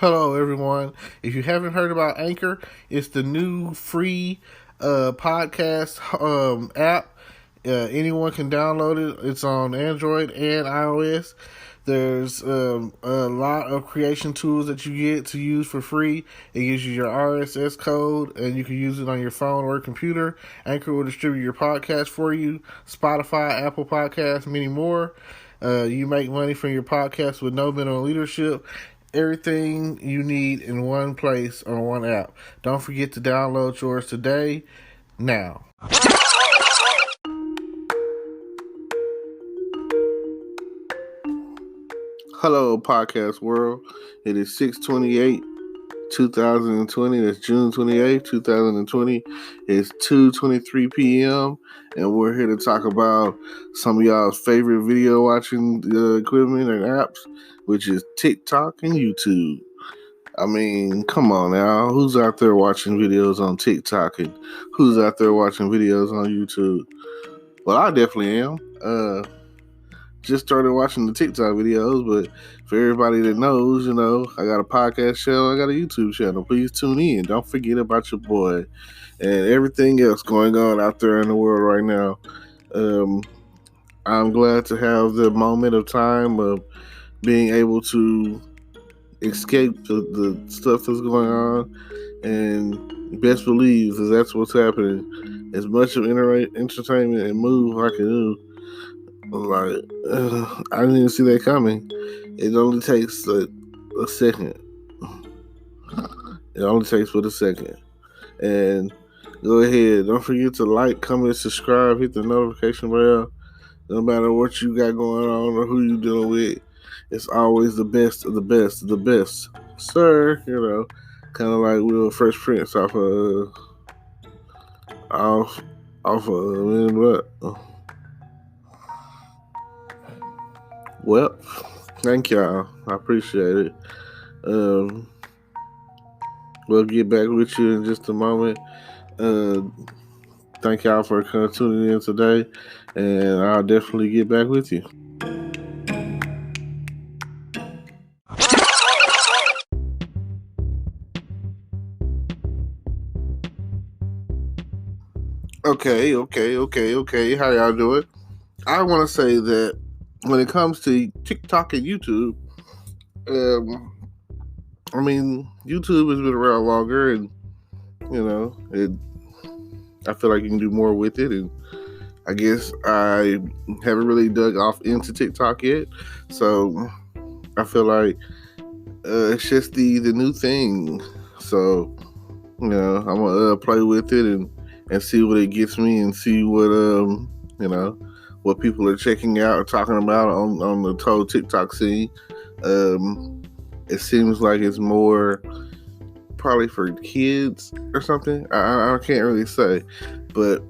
Hello, everyone. If you haven't heard about Anchor, it's the new free podcast app. Anyone can download it. It's on Android and iOS. There's a lot of creation tools that you get to use for free. It gives you your RSS code, and you can use it on your phone or computer. Anchor will distribute your podcast for you. Spotify, Apple Podcasts, many more. You make money from your podcast with no minimum leadership. Everything you need in one place on one app. Don't forget to download yours today, now. Hello, podcast world. It is 6/28, 2020. That's June 28th, 2020. It's 2:23 p.m. and we're here to talk about some of y'all's favorite video watching equipment and apps, which is TikTok and YouTube. I mean, come on now. Who's out there watching videos on TikTok and who's out there watching videos on YouTube? Well, I definitely am. Just started watching the TikTok videos, but for everybody that knows, I got a podcast show, I got a YouTube channel. Please tune in. Don't forget about your boy and everything else going on out there in the world right now. I'm glad to have the moment of time of being able to escape the stuff that's going on, and best believe that's what's happening. As much of entertainment and move I can do, I didn't even see that coming. It only takes a second. It only takes but a second. And go ahead, don't forget to like, comment, subscribe, hit the notification bell. No matter what you got going on or who you dealing with, it's always the best of the best of the best, sir. Kind of like Will Fresh Prince off what? Well, thank y'all. I appreciate it. We'll get back with you in just a moment. Thank y'all for tuning in today, and I'll definitely get back with you. Okay. How y'all doing? I want to say that when it comes to TikTok and YouTube, YouTube has been around longer, and I feel like you can do more with it, and I guess I haven't really dug off into TikTok yet, so I feel like it's just the new thing. So I'm gonna play with it and see what it gets me, and see what what people are checking out or talking about on the whole TikTok scene. It seems like it's more probably for kids or something. I can't really say, but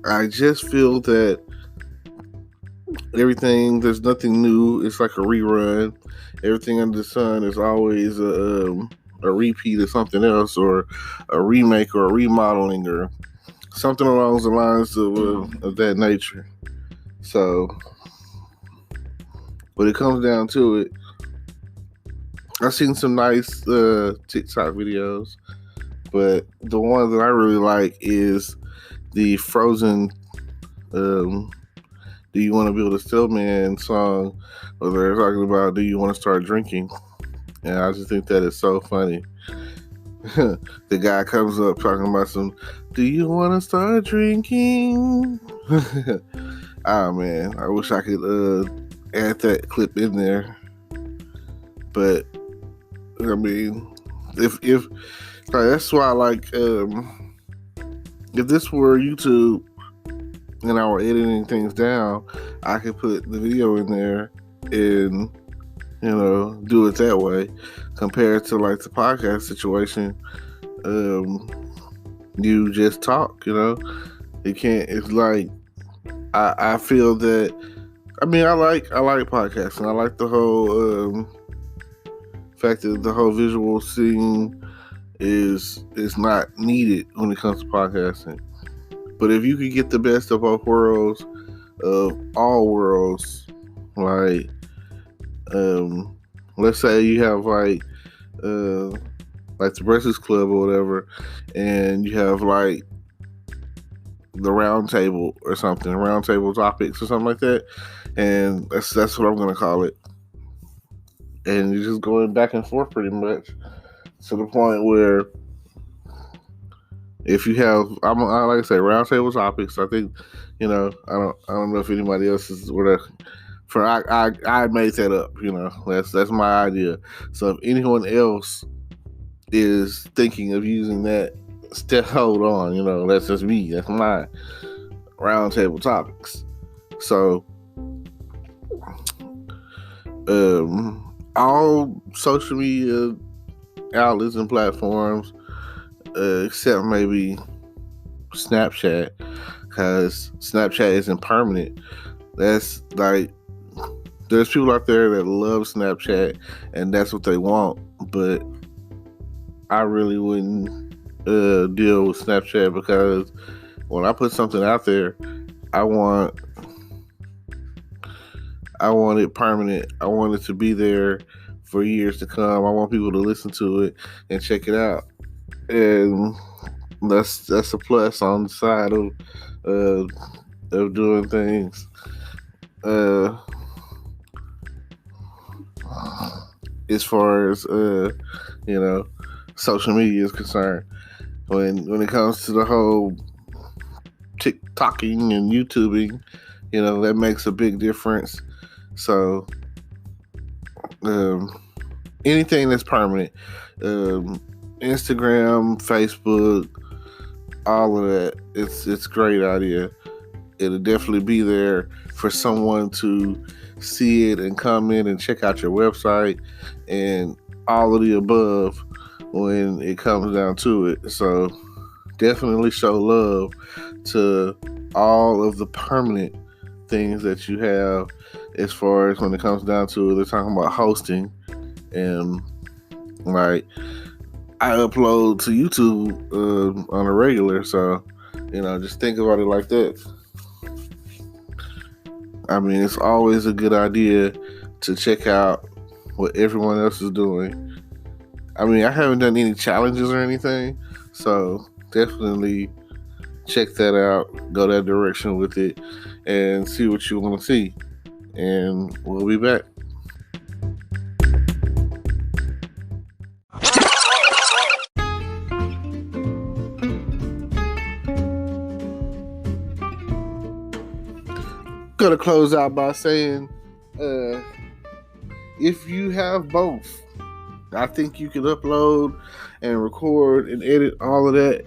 I just feel that there's nothing new. It's like a rerun. Everything under the sun is always a repeat of something else, or a remake, or a remodeling, or something along the lines of that nature. So when it comes down to it, I've seen some nice TikTok videos, but the one that I really like is the Frozen Do You Want to Build a Snowman song, where they're talking about, do you want to start drinking? And I just think that is so funny. The guy comes up talking about do you want to start drinking? Oh man, I wish I could add that clip in there. But I mean, if that's why I like, if this were YouTube and I were editing things down, I could put the video in there and do it that way, compared to like the podcast situation. You just talk, it can't. It's like I feel that. I mean, I like podcasting. I like the whole fact that the whole visual scene is not needed when it comes to podcasting. But if you could get the best of both worlds, of all worlds, like let's say you have like like the Breakfast Club or whatever, and you have like the round table or something, round table topics or something like that, and that's what I'm gonna call it. And you're just going back and forth pretty much to the point where if you have, I like I say, round table topics. I think, I don't know if anybody else is whatever. I made that up. That's my idea. So if anyone else is thinking of using that, hold on. That's just me. That's my round table topics. So, all social media outlets and platforms, except maybe Snapchat, because Snapchat isn't permanent. That's like, there's people out there that love Snapchat and that's what they want, but I really wouldn't deal with Snapchat, because when I put something out there, I want it permanent. I want it to be there for years to come. I want people to listen to it and check it out, and that's a plus on the side of doing things. As far as social media is concerned, when it comes to the whole TikToking and YouTubing, that makes a big difference. So anything that's permanent, Instagram, Facebook, all of that, it's a great idea. It'll definitely be there for someone to see it and come in and check out your website and all of the above when it comes down to it. So definitely show love to all of the permanent things that you have, as far as when it comes down to it. They're talking about hosting, and like I upload to YouTube on a regular, so just think about it like that. I mean, it's always a good idea to check out what everyone else is doing. I mean, I haven't done any challenges or anything, so definitely check that out, go that direction with it, and see what you want to see. And we'll be back. Gonna close out by saying, if you have both, I think you can upload and record and edit all of that,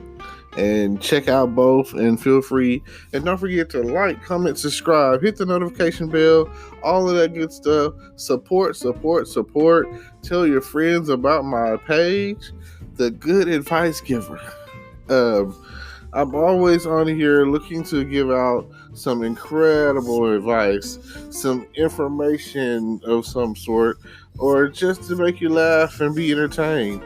and check out both, and feel free. And don't forget to like, comment, subscribe, hit the notification bell, all of that good stuff. Support. Tell your friends about my page, The Good Advice Giver. I'm always on here looking to give out some incredible advice, some information of some sort, or just to make you laugh and be entertained.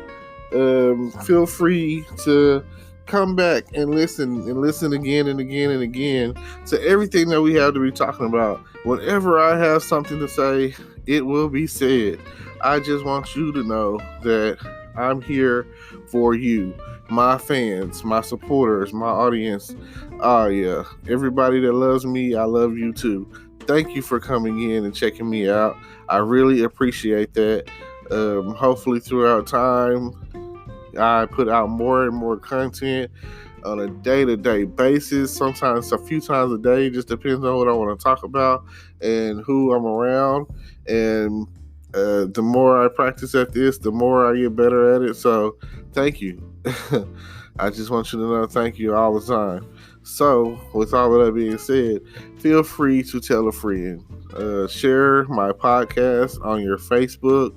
Feel free to come back and listen again and again and again to everything that we have to be talking about. Whenever I have something to say, it will be said. I just want you to know that I'm here for you, my fans, my supporters, my audience. Yeah, everybody that loves me, I love you too. Thank you for coming in and checking me out. I really appreciate that. Hopefully throughout time, I put out more and more content on a day-to-day basis, sometimes a few times a day. Just depends on what I want to talk about and who I'm around. And the more I practice at this, the more I get better at it. So thank you. I just want you to know, thank you all the time. So with all of that being said, feel free to tell a friend. Share my podcast on your Facebook,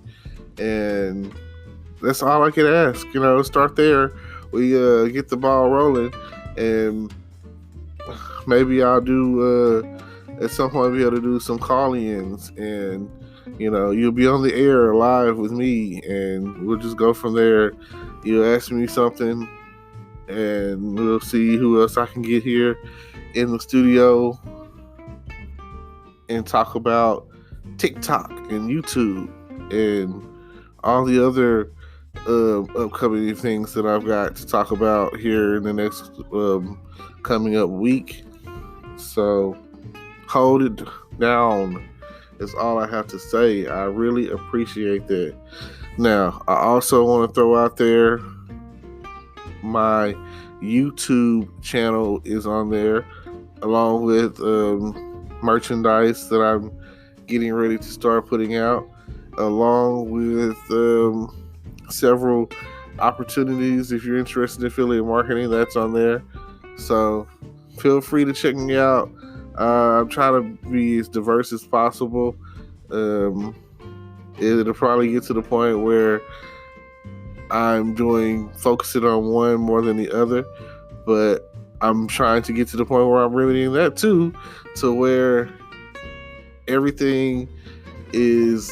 and that's all I can ask. Start there. We get the ball rolling, and maybe I'll do at some point be able to do some call-ins, and you'll be on the air live with me, and we'll just go from there. You'll ask me something, and we'll see who else I can get here in the studio and talk about TikTok and YouTube and all the other upcoming things that I've got to talk about here in the next coming up week. So hold it down is all I have to say. I really appreciate that. Now, I also want to throw out there my YouTube channel is on there, along with merchandise that I'm getting ready to start putting out, along with several opportunities. If you're interested in affiliate marketing, that's on there. So feel free to check me out. I'm trying to be as diverse as possible. It'll probably get to the point where I'm focusing on one more than the other, but I'm trying to get to the point where I'm remedying that too, to where everything is,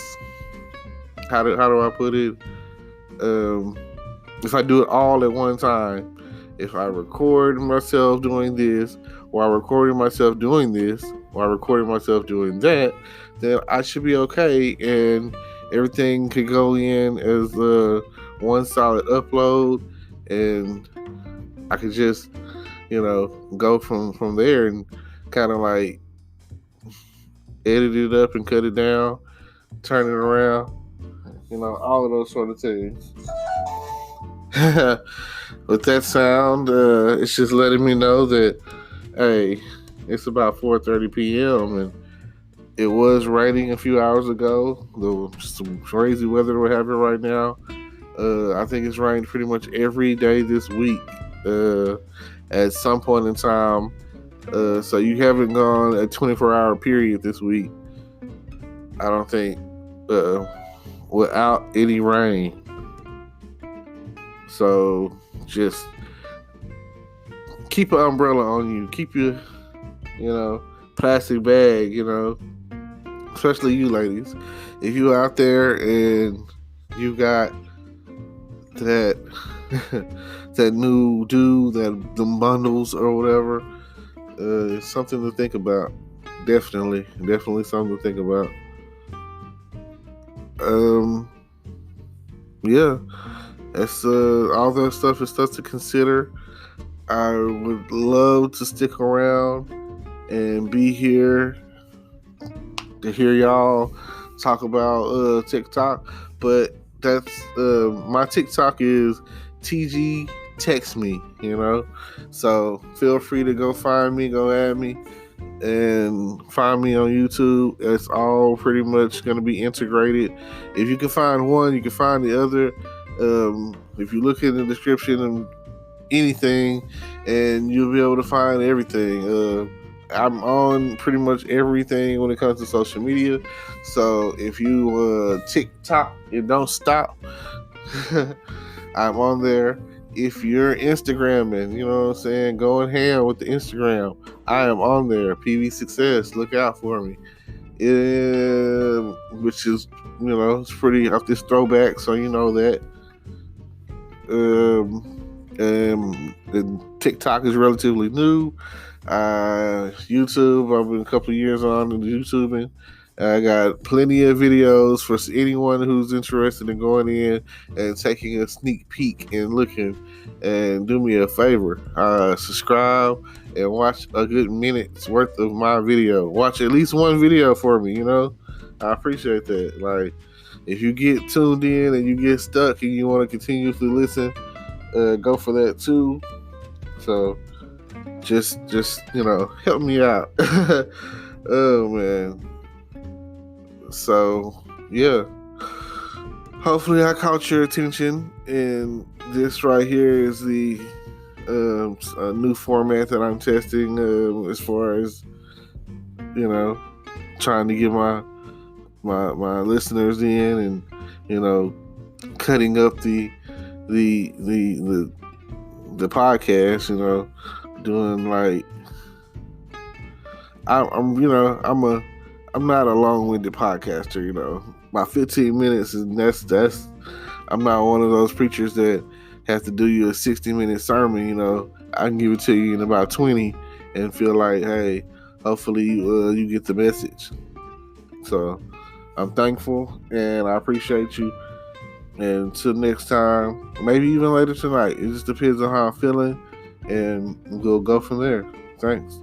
how do I put it? If I do it all at one time, if I record myself doing this, or I recorded myself doing this, or I recorded myself doing that, then I should be okay, and everything could go in as one solid upload, and I could just, go from there and kind of like edit it up and cut it down, turn it around, all of those sort of things. With that sound, it's just letting me know that, hey, it's about 4:30 p.m. and it was raining a few hours ago. There's some crazy weather we're having right now. I think it's rained pretty much every day this week at some point in time. So you haven't gone a 24-hour period this week, I don't think, without any rain. So just keep an umbrella on you. Keep your, plastic bag, especially you ladies. If you out there and you got that that new dude, them bundles or whatever, it's something to think about. Definitely something to think about. Yeah, that's all that stuff is stuff to consider. I would love to stick around and be here to hear y'all talk about TikTok, but that's my TikTok is TG Text Me, so feel free to go find me, go add me, and find me on YouTube. It's all pretty much going to be integrated. If you can find one, you can find the other. If you look in the description and anything, and you'll be able to find everything. I'm on pretty much everything when it comes to social media. So if you TikTok, it don't stop. I'm on there. If you're Instagramming, going ham with the Instagram, I am on there. PV Success, look out for me. Which is, it's pretty off this throwback, so you know that. And TikTok is relatively new. YouTube, I've been a couple of years on the YouTubing. I got plenty of videos for anyone who's interested in going in and taking a sneak peek and looking. And do me a favor, subscribe and watch a good minute's worth of my video. Watch at least one video for me, I appreciate that. Like, if you get tuned in and you get stuck and you want to continuously listen, go for that too. So just help me out. Oh man. So yeah, hopefully I caught your attention, and this right here is the a new format that I'm testing as far as trying to get my listeners in, and cutting up the podcast, doing like I'm not a long-winded podcaster, my 15 minutes, and that's I'm not one of those preachers that has to do you a 60-minute sermon. I can give it to you in about 20 and feel like, hey, hopefully you get the message. So I'm thankful and I appreciate you And until next time, maybe even later tonight. It just depends on how I'm feeling, and we'll go from there. Thanks.